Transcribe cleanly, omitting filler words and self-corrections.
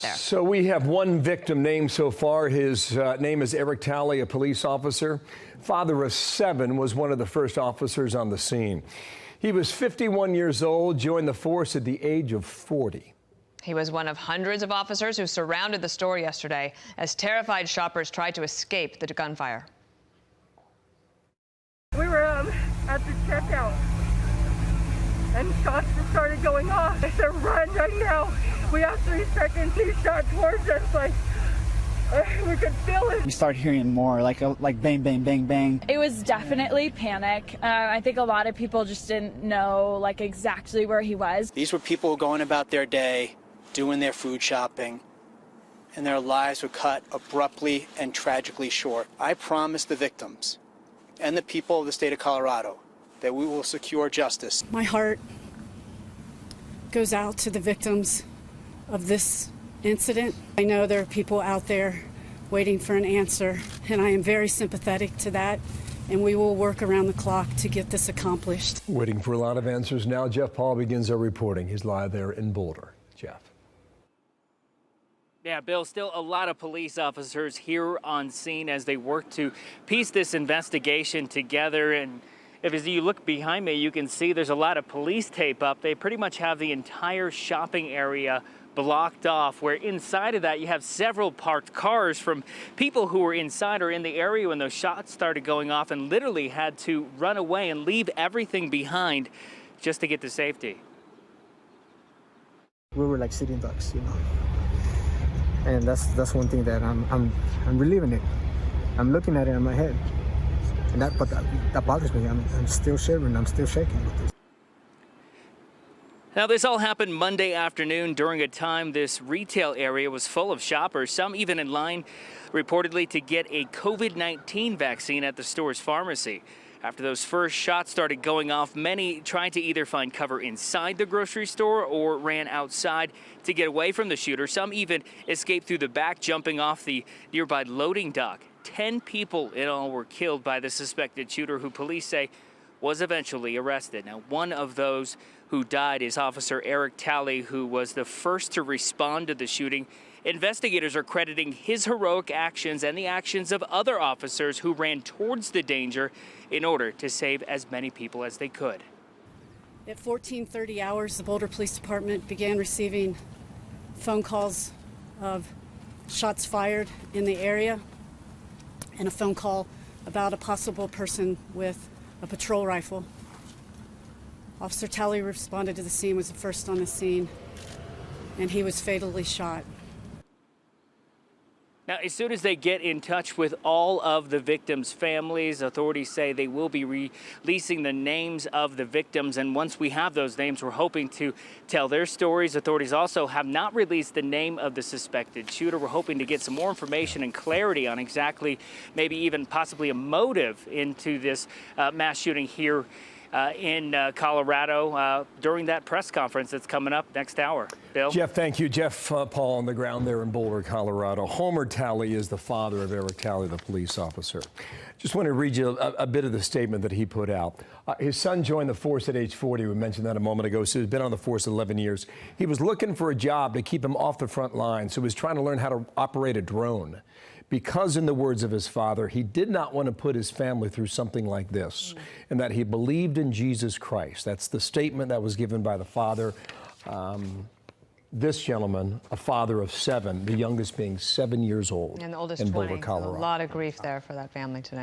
there. So we have one victim named so far. His name is Eric Talley, a police officer. Father of 7, was one of the first officers on the scene. He was 51 years old, joined the force at the age of 40. He was one of hundreds of officers who surrounded the store yesterday as terrified shoppers tried to escape the gunfire. We were at the checkout, and shots just started going off. I said, run right now. We have 3 seconds. He shot towards us like we could feel it. We started hearing more like bang, bang, bang, bang. It was definitely panic. I think a lot of people just didn't know exactly where he was. These were people going about their day, doing their food shopping, and their lives were cut abruptly and tragically short. I promise the victims and the people of the state of Colorado that we will secure justice. My heart goes out to the victims of this incident. I know there are people out there waiting for an answer, and I am very sympathetic to that, and we will work around the clock to get this accomplished. Waiting for a lot of answers now. Jeff Paul begins our reporting. He's live there in Boulder. Jeff. Yeah, Bill, still a lot of police officers here on scene as they work to piece this investigation together. And as you look behind me, you can see there's a lot of police tape up. They pretty much have the entire shopping area blocked off, where inside of that you have several parked cars from people who were inside or in the area when those shots started going off and literally had to run away and leave everything behind just to get to safety. We were like sitting ducks, you know, and that's one thing that I'm reliving it. I'm looking at it in my head, and that bothers me. I'm still shivering. I'm still shaking with this. Now, this all happened Monday afternoon during a time this retail area was full of shoppers, some even in line reportedly to get a COVID-19 vaccine at the store's pharmacy. After those first shots started going off, many tried to either find cover inside the grocery store or ran outside to get away from the shooter. Some even escaped through the back, jumping off the nearby loading dock. 10 people in all were killed by the suspected shooter, who police say was eventually arrested. Now, one of those who died is Officer Eric Talley, who was the first to respond to the shooting. Investigators are crediting his heroic actions and the actions of other officers who ran towards the danger in order to save as many people as they could. At 14:30 hours, the Boulder Police Department began receiving phone calls of shots fired in the area and a phone call about a possible person with a patrol rifle. Officer Talley responded to the scene, was the first on the scene, and he was fatally shot. Now, as soon as they get in touch with all of the victims' families, authorities say they will be releasing the names of the victims. And once we have those names, we're hoping to tell their stories. Authorities also have not released the name of the suspected shooter. We're hoping to get some more information and clarity on exactly, maybe even possibly a motive into this mass shooting here in Colorado during that press conference that's coming up next hour. Bill? Jeff, thank you. Jeff Paul on the ground there in Boulder, Colorado. Homer Talley is the father of Eric Talley, the police officer. Just want to read you a bit of the statement that he put out. His son joined the force at age 40. We mentioned that a moment ago. So he's been on the force 11 years. He was looking for a job to keep him off the front line. So he was trying to learn how to operate a drone. Because, in the words of his father, he did not want to put his family through something like this, and that he believed in Jesus Christ. That's the statement that was given by the father. This gentleman, a father of 7, the youngest being 7 years old, and the oldest in 20. Boulder, Colorado. A lot of grief there for that family tonight.